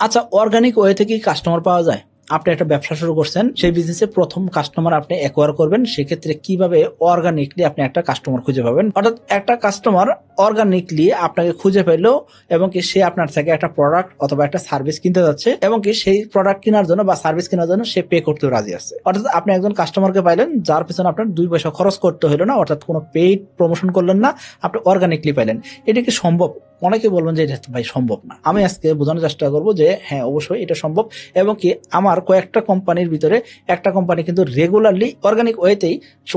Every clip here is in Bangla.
আচ্ছা, অর্গানিক ওয়ে থেকে কাস্টমার পাওয়া যায়? আপনি একটা ব্যবসা শুরু করছেন, সেই বিজনেসে প্রথম কাস্টমার আপনি অ্যাকোয়ার করবেন, সেক্ষেত্রে কিভাবে অর্গানিকলি আপনি একটা কাস্টমার খুঁজে পাবেন? অর্থাৎ একটা কাস্টমার অর্গানিকলি আপনাকে খুঁজে পেলো এবং কি সে আপনার থেকে একটা প্রোডাক্ট অথবা একটা সার্ভিস কিনতে যাচ্ছে এবং কি সেই প্রোডাক্ট কেনার জন্য বা সার্ভিস কেনার জন্য সে পে করতে রাজি আছে। অর্থাৎ আপনি একজন কাস্টমারকে পাইলেন যার পিছনে আপনার 2 পয়সা খরচ করতে হলো না, অর্থাৎ কোনো পেইড প্রমোশন করলেন না, আপনি অর্গানিকলি পাইলেন। এটা কি সম্ভব? অনেকে বলবেন যে এটা ভাই সম্ভব না। আমি আজকে বোঝানোর চেষ্টা করবো যে হ্যাঁ, অবশ্যই এটা সম্ভব। এবং কি আমার কয়েকটা কোম্পানির ভিতরে একটা কোম্পানি কিন্তু রেগুলারলি অর্গানিক ওয়েতেই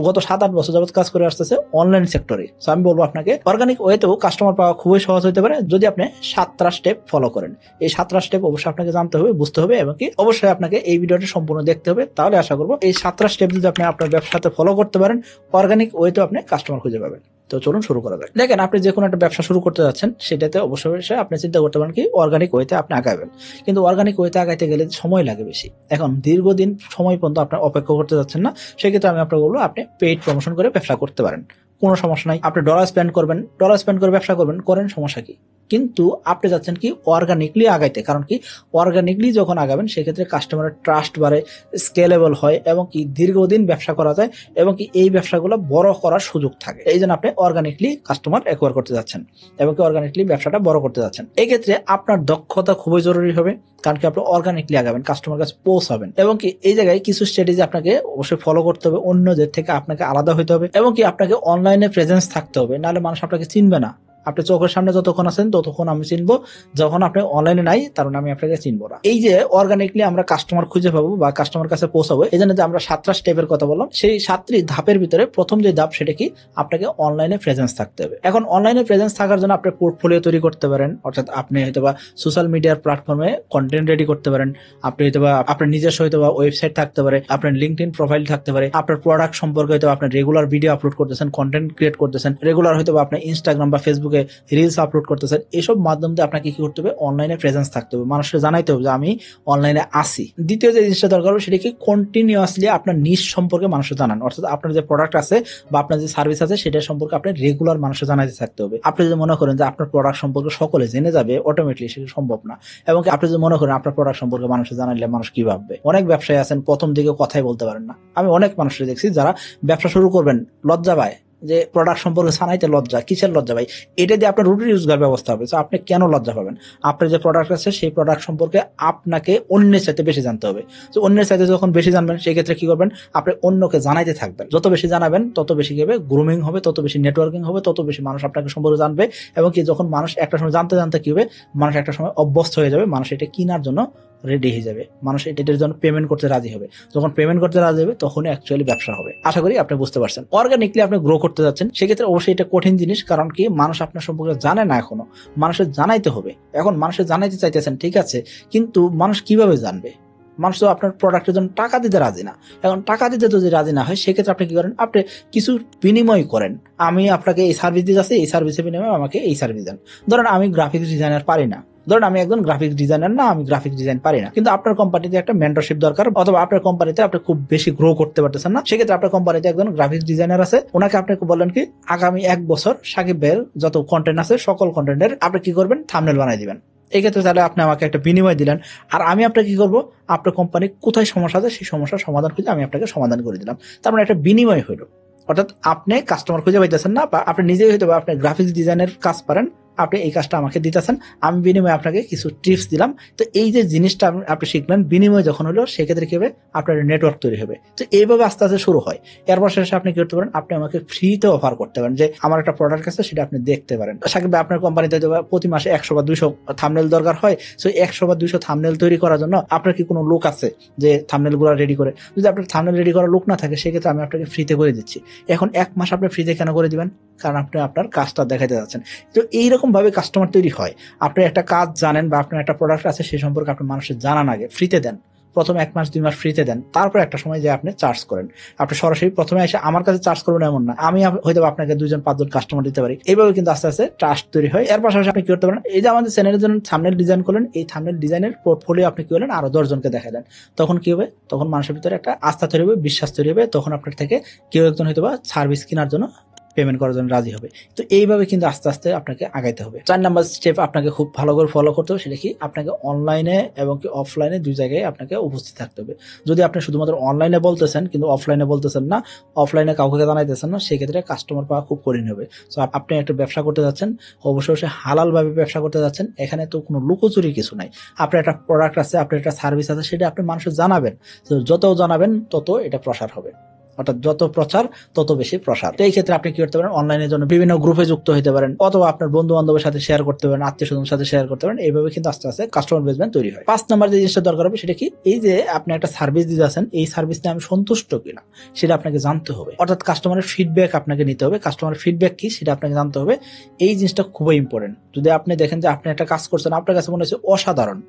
গত 7-8 বছর যাবত কাজ করে আসতেছে অনলাইন সেক্টরে। সো আমি বলবো আপনাকে অর্গানিক ওয়েতেও কাস্টমার পাওয়া খুবই সহজ হতে পারে যদি আপনি 7টা স্টেপ ফলো করেন। এই 7টা স্টেপ অবশ্যই আপনাকে জানতে হবে, বুঝতে হবে এবং কি অবশ্যই আপনাকে এই ভিডিওটি সম্পূর্ণ দেখতে হবে। তাহলে আশা করবো এই 7টা স্টেপ যদি আপনি আপনার ব্যবসাতে ফলো করতে পারেন, অর্গানিক ওয়েতেও আপনি কাস্টমার খুঁজে পাবেন। তো চলুন শুরু করা যাক। দেখেন, আপনি যে কোনো একটা ব্যবসা শুরু করতে যাচ্ছেন, সেটাতে অবশ্যই আপনি চিন্তা করতে পারেন কি অর্গানিক ওয়েতে আপনি আগাবেন। কিন্তু অর্গানিক ওয়েতে আগাইতে গেলে সময় লাগে বেশি। এখন দীর্ঘদিন সময় পর্যন্ত আপনার অপেক্ষা করতে যাচ্ছেন না, সেক্ষেত্রে আমি আপনাকে বলবো আপনি পেইড প্রমোশন করে ব্যবসা করতে পারেন। কোনো সমস্যা নাই। আপনি ডলার স্পেন্ড করবেন, ডলার স্পেন্ড করে ব্যবসা করবেন, করেন, সমস্যা কি? কিন্তু আপনি যাচ্ছেন কি অর্গানিকলি আগাইতে। কারণ কি অর্গানিকলি যখন আগাবেন সেক্ষেত্রে কাস্টমারের ট্রাস্ট বাড়ে, স্কেলেবল হয় এবং কি দীর্ঘদিন ব্যবসা করা যায় এবং কি এই ব্যবসাগুলো বড় করার সুযোগ থাকে। এই জন্য আপনি অর্গানিকলি কাস্টমার অ্যাকোয়ার করতে যাচ্ছেন এবং কি অর্গানিকলি ব্যবসাটা বড় করতে যাচ্ছেন। এই ক্ষেত্রে আপনার দক্ষতা খুবই জরুরি হবে, কারণ কি আপনি অর্গানিকলি আগাবেন, কাস্টমার কাছে পৌঁছাবেন এবং কি এই জায়গায় কিছু স্ট্র্যাটেজি আপনাকে অবশ্যই ফলো করতে হবে, অন্যদের থেকে আপনাকে আলাদা হতে হবে এবং কি আপনাকে অনলাইনে প্রেজেন্স থাকতে হবে, নাহলে মানুষ আপনাকে চিনবে না। আপনি চোখের সামনে যতক্ষণ আছেন ততক্ষণ আমি চিনবো, যখন আপনি অনলাইনে নাই তার আমি আপনাকে চিনবো না। এই যে অর্গানিকলি আমরা কাস্টমার খুঁজে পাবো বা কাস্টমার কাছে পৌঁছাবো, এই জন্য যে আমরা 7টা স্টেপের কথা বললাম, সেই 7টি ধাপের ভিতরে প্রথম যে ধাপ সেটা কি আপনাকে অনলাইনে প্রেজেন্স থাকতে হবে। এখন অনলাইনে প্রেজেন্স থাকার জন্য আপনি পোর্টফোলিও তৈরি করতে পারেন, অর্থাৎ আপনি হয়তোবা সোশ্যাল মিডিয়ার প্ল্যাটফর্মে কন্টেন্ট রেডি করতে পারেন, আপনি হয়তোবা আপনার নিজস্ব হয়তোবা ওয়েবসাইট থাকতে পারে, আপনার লিঙ্কডইন প্রোফাইল থাকতে পারে, আপনার প্রোডাক্ট সম্পর্কে হয়তো আপনার রেগুলার ভিডিও আপলোড করতেছেন, কন্টেন্ট ক্রিয়েট করতেছেন, রেগুলার হয়তোবা আপনি ইনস্টাগ্রাম বা ফেসবুকে রিলস আপলোড করতেছেন। এসব মাধ্যম দিয়ে আপনাকে কি করতে হবে, অনলাইনে প্রেজেন্স থাকতে হবে, মানুষকে জানাইতে হবে যে আমি অনলাইনে আসি। দ্বিতীয় যে জিনিসটা দরকার হবে সেটা কি কন্টিনিউয়াসলি আপনার নিশ সম্পর্কে মানুষকে জানান, অর্থাৎ আপনার যে প্রোডাক্ট আছে বা আপনার যে সার্ভিস আছে সেটা সম্পর্কে আপনি রেগুলার মানুষকে জানাইতে থাকতে হবে। আপনি যদি মনে করেন যে আপনার প্রোডাক্ট সম্পর্কে সকলে জেনে যাবে অটোমেটিকলি, সেটা সম্ভব না। এবং আপনি যদি মনে করেন আপনার প্রোডাক্ট সম্পর্কে মানুষকে জানাইলে মানুষ কি ভাববে, অনেক ব্যবসায়ী আছেন প্রথম দিকে কথাই বলতে পারেন না। আমি অনেক মানুষকে দেখছি যারা ব্যবসা শুরু করবেন লজ্জা পায়, যে প্রোডাক্ট সম্পর্কে জানাইতে লজ্জা, কিসের লজ্জা ভাই? এটা দিয়ে আপনার রুটি রোজগার ব্যবস্থা হবে, তো আপনি কেন লজ্জা পাবেন? আপনার যে প্রোডাক্ট আছে সেই প্রোডাক্ট সম্পর্কে আপনাকে অন্যের চাইতে বেশি জানতে হবে। তো অন্যের চাইতে যখন বেশি জানবেন সেই ক্ষেত্রে কি করবেন, আপনি অন্যকে জানাইতে থাকবেন। যত বেশি জানাবেন তত বেশি কি হবে, গ্রুমিং হবে, তত বেশি নেটওয়ার্কিং হবে, তত বেশি মানুষ আপনাকে সম্পর্কে জানবে এবং কি যখন মানুষ একটা সময় জানতে জানতে কি হবে, মানুষ একটা সময় অভ্যস্ত হয়ে যাবে, মানুষ এটা কেনার জন্য রেডি হয়ে যাবে, মানুষ এটার জন্য পেমেন্ট করতে রাজি হবে। যখন পেমেন্ট করতে রাজি হবে তখনই অ্যাকচুয়ালি ব্যবসা হবে। আশা করি আপনি বুঝতে পারছেন। অর্গানিকলি আপনি গ্রো করতে যাচ্ছেন, সেক্ষেত্রে অবশ্যই এটা কঠিন জিনিস, কারণ কি মানুষ আপনার সম্পর্কে জানে না এখনো, মানুষের জানাইতে হবে। এখন মানুষের জানাইতে চাইতেছেন, ঠিক আছে, কিন্তু মানুষ কিভাবে জানবে? মানুষ তো আপনার প্রোডাক্টের জন্য টাকা দিতে রাজি না। এখন টাকা দিতে যদি রাজি না হয় সেক্ষেত্রে আপনি কি করেন, আপনি কিছু বিনিময় করেন। আমি আপনাকে এই সার্ভিস দিয়ে যাচ্ছি, এই সার্ভিসের বিনিময়ে আমাকে এই সার্ভিস দেন। ধরেন আমি গ্রাফিক্স ডিজাইনার পারি না, ধরেন আমি একজন গ্রাফিক্স ডিজাইনার না, আমি গ্রাফিক্স ডিজাইন পারি না, কিন্তু আপনার কোম্পানিতে একটা মেন্টরশিপ দরকার, অথবা আপনার কোম্পানিতে আপনি খুব বেশি গ্রো করতে পারতেছেন না, সেক্ষেত্রে আপনার কোম্পানিতে একজন গ্রাফিক্স ডিজাইনার আছে, ওনাকে আপনি বললেন কি আগামী 1 বছর সাকিব ভাইয়ের যত কন্টেন্ট আছে সকল কন্টেন্টের আপনি কি করবেন, থাম্বনেল বানাই দিবেন। এই ক্ষেত্রে তাহলে আপনি আমাকে একটা বিনিময় দিলেন, আর আমি আপনাকে কি করবো, আপনার কোম্পানি কোথায় সমস্যা আছে সেই সমস্যার সমাধান খুঁজে আমি আপনাকে সমাধান করে দিলাম। তার মানে একটা বিনিময় হইলো। অর্থাৎ আপনি কাস্টমার খুঁজে পাইতেছেন না, বা আপনি নিজেই হয়তো আপনি গ্রাফিক্স ডিজাইনের কাজ পারেন, আপনি এই কাজটা আমাকে দিতেছেন, আমি বিনিময়ে আপনাকে কিছু টিপস দিলাম। তো এই যে জিনিসটা আপনি শিখলেন, বিনিময় যখন হলো সেক্ষেত্রে কি হবে, আপনার নেটওয়ার্ক তৈরি হবে। তো এইভাবে আস্তে আস্তে শুরু হয়। এরপর শেষে আপনি কি করতে পারেন, আপনি আমাকে ফ্রিতে অফার করতে পারেন যে আমার একটা প্রোডাক্ট আছে সেটা আপনি দেখতে পারেন। সাকিব ভাই, আপনার কোম্পানিতে প্রতি মাসে 100 বা 200 থাম্বনেল দরকার হয়, সো 100 বা 200 থাম্বনেল তৈরি করার জন্য আপনার কি কোনো লোক আছে যে থাম্বনেল গুলো রেডি করে? যদি আপনার থাম্বনেল রেডি করার লোক না থাকে সেক্ষেত্রে আমি আপনাকে ফ্রিতে করে দিচ্ছি। এখন 1 মাস আপনি ফ্রিতে কেন করে দিবেন? কারণ আপনি আপনার কাজটা দেখাতে যাচ্ছেন। তো এইরকম ভাবে কাস্টমার তৈরি হয়। আপনি একটা কাজ জানেন বা আপনার একটা প্রোডাক্ট আছে সেই সম্পর্কে আপনি মানুষের জানান আগে, ফ্রিতে দেন। প্রথম 1 মাস 2 মাস ফ্রিতে দেন, তারপর একটা সময় যে আপনি চার্জ করেন। আপনি সরাসরি প্রথমে এসে আমার কাছে চার্জ করবেন এমন না, আমি হয়তো আপনাকে 2-5 জন কাস্টমার দিতে পারি। এইভাবে কিন্তু আস্তে আস্তে ট্রাস্ট তৈরি হয়। এর পাশাপাশি আপনি কি করতে পারেন, এই যে আমাদের চ্যানেলের জন্য থাম্বনেল ডিজাইন করলেন, এই থাম্বনেল ডিজাইনের পোর্টফোলিও আপনি কি করলেন, আরো 10 জনকে দেখালেন। তখন কি হবে, তখন মানুষের ভিতরে একটা আস্থা তৈরি হবে, বিশ্বাস তৈরি হবে, তখন আপনার থেকে কেউ একজন হয়তো বা সার্ভিস কেনার জন্য পেমেন্ট করার জন্য রাজি হবে। তো এইভাবে কিন্তু আস্তে আস্তে আপনাকে আগাইতে হবে। 4 নাম্বার স্টেপ আপনাকে খুব ভালো করে ফলো করতে হবে, সেটা কি আপনাকে অনলাইনে এবং কি অফলাইনে দুই জায়গায় আপনাকে উপস্থিত থাকতে হবে। যদি আপনি শুধুমাত্র অনলাইনে বলতেছেন কিন্তু অফলাইনে বলতেছেন না, অফলাইনে কাউকে জানাইতেছেন না, সেক্ষেত্রে কাস্টমার পাওয়া খুব কঠিন হবে। সো আপনি একটা ব্যবসা করতে যাচ্ছেন, অবশ্যই হালাল ভাবে ব্যবসা করতে যাচ্ছেন, এখানে তো কোনো লুকোচুরি কিছু নাই। আপনার একটা প্রোডাক্ট আছে, আপনার একটা সার্ভিস আছে, সেটা আপনি মানুষের জানাবেন। তো যত জানাবেন তত এটা প্রসার হবে, অর্থাৎ যত প্রচার তত বেশি প্রসার। তো এই ক্ষেত্রে আপনি কি করতে পারেন, অনলাইনের জন্য বিভিন্ন গ্রুপে যুক্ত হতে পারেন, অথবা আপনার বন্ধু বান্ধবের সাথে শেয়ার করতে পারেন, আত্মীয় স্বজনের সাথে শেয়ার করতে পারেন। এইভাবে কিন্তু আস্তে আস্তে কাস্টমার বেসমেন্ট তৈরি হয়। 5 নাম্বার যে জিনিসটা দরকার হবে সেটা কি, এই যে আপনি একটা সার্ভিস দিতে আছেন, এই সার্ভিস নিয়ে আমি সন্তুষ্ট কিনা সেটা আপনাকে জানতে হবে, অর্থাৎ কাস্টমারের ফিডব্যাক আপনাকে নিতে হবে। কাস্টমারের ফিডব্যাক কি সেটা আপনাকে জানতে হবে। এই জিনিসটা খুবই ইম্পর্টেন্ট। যদি আপনি দেখেন যে আপনি একটা কাজ করছেন, আপনার কাছে মনে হচ্ছে অসাধারণ,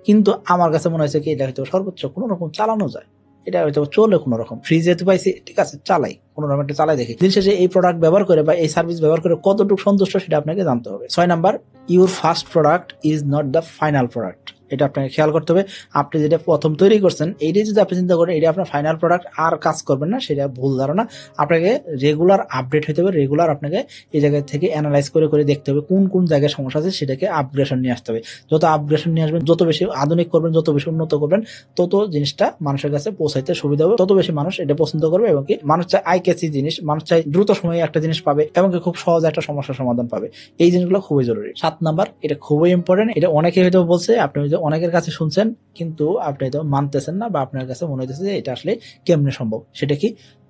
কিন্তু আমার কাছে মনে হয়েছে কি এটা হয়তো সর্বোচ্চ কোনো রকম চালানো যায়, এটা হয়তো চলে কোনো রকম, ফ্রি যেহেতু পাইছি ঠিক আছে চালাই, কোনো রকম একটা চালাই দেখি, দিন শেষে এই প্রোডাক্ট ব্যবহার করে বা এই সার্ভিস ব্যবহার করে কতটুকু সন্তুষ্ট সেটা আপনাকে জানতে হবে। 6 number, your first product is not the final product. এটা আপনাকে খেয়াল করতে হবে। আপনি যেটা প্রথম তৈরি করছেন এইটাই যদি আপনি চিন্তা করেন এটা আপনার ফাইনাল প্রোডাক্ট আর কাজ করবেন না, সেটা ভুল ধারণা। আপনাকে রেগুলার আপডেট হতে হবে, রেগুলার আপনাকে এই জায়গা থেকে অ্যানালাইজ করে করে দেখতে হবে কোন কোন জায়গায় সমস্যা আছে, সেটাকে আপগ্রেশন নিয়ে আসতে হবে। যত আপগ্রেশন নিয়ে আসবেন, যত বেশি আধুনিক করবেন, যত বেশি উন্নত করবেন, তত জিনিসটা মানুষের কাছে পৌঁছাইতে সুবিধা হবে, তত বেশি মানুষ এটা পছন্দ করবে, এবং কি মানুষ চায় আই ক্যাচি জিনিস, মানুষ চায় দ্রুত সময়ে একটা জিনিস পাবে এবং কি খুব সহজে একটা সমস্যার সমাধান পাবে। এই জিনিসগুলো খুবই জরুরি। 7 নাম্বার, এটা খুবই ইম্পর্টেন্ট। এটা অনেকে হয়তো বলছে, আপনি হয়তো অনেকের কাছে শুনছেন কিন্তু আপনি হয়তো মানতেছেন না, বা আপনার কাছে মনে হইতেছে যে এটা আসলে কেমনে সম্ভব। সেটা কি,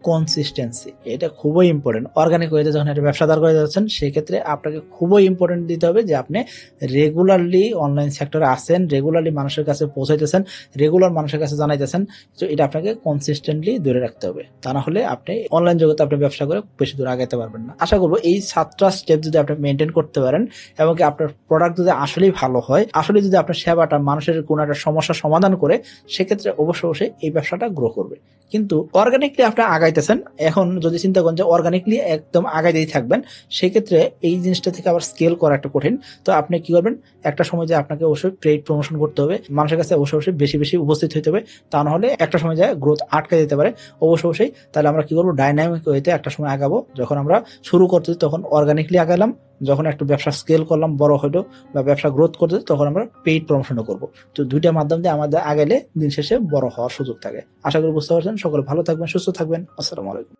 কনসিস্টেন্সি। এটা খুবই ইম্পর্টেন্ট। অর্গানিক ওয়েতে যখন একটা ব্যবসা দাঁড় করে যাচ্ছেন, সেক্ষেত্রে আপনাকে খুবই ইম্পর্টেন্ট দিতে হবে যে আপনি রেগুলারলি অনলাইন সেক্টরে আসেন, রেগুলারলি মানুষের কাছে পৌঁছাইতেছেন, রেগুলার মানুষের কাছে জানাইতেছেন। তো এটা আপনাকে কনসিস্টেন্টলি ধরে রাখতে হবে, তা না হলে আপনি অনলাইন জগতে আপনি ব্যবসা করে বেশি দূর আগাইতে পারবেন না। আশা করবো এই 7টা স্টেপ যদি আপনি মেনটেন করতে পারেন, এবং কি আপনার প্রোডাক্ট যদি আসলেই ভালো হয়, আসলে যদি আপনার সেবাটা মানুষের কোনো একটা সমস্যা সমাধান করে, সেক্ষেত্রে অবশ্যই এই ব্যবসাটা গ্রো করবে। কিন্তু অর্গানিকলি আপনি আগাইতেছেন, এখন যদি চিন্তা করেন যে অর্গানিকলি একদম আগাইতেই থাকবেন, সেক্ষেত্রে এই জিনিসটা থেকে আবার স্কেল করা একটা কঠিন। তো আপনি কি করবেন, একটা সময় যে আপনাকে অবশ্যই পেইড প্রমোশন করতে হবে, মানুষের কাছে অবশ্যই বেশি বেশি উপস্থিত হইতে হবে, তা না হলে একটা সময় যায় গ্রোথ আটকে যেতে পারে। অবশ্যই তাহলে আমরা কি করবো, ডাইনামিক ওয়েতে একটা সময় আগাবো। যখন আমরা শুরু করতেছি তখন অর্গানিকলি আগালাম, যখন একটু ব্যবসা স্কেল করলাম, বড় হইলো বা ব্যবসা গ্রোথ করতেছি, তখন আমরা পেইড প্রমোশনও করবো। তো দুইটা মাধ্যম দিয়ে আমাদের আগাইলে দিন শেষে বড় হওয়ার সুযোগ থাকে। আশা করি বুঝতে পারছেন। সকলে ভালো থাকবেন, সুস্থ থাকবেন। আসসালামু আলাইকুম।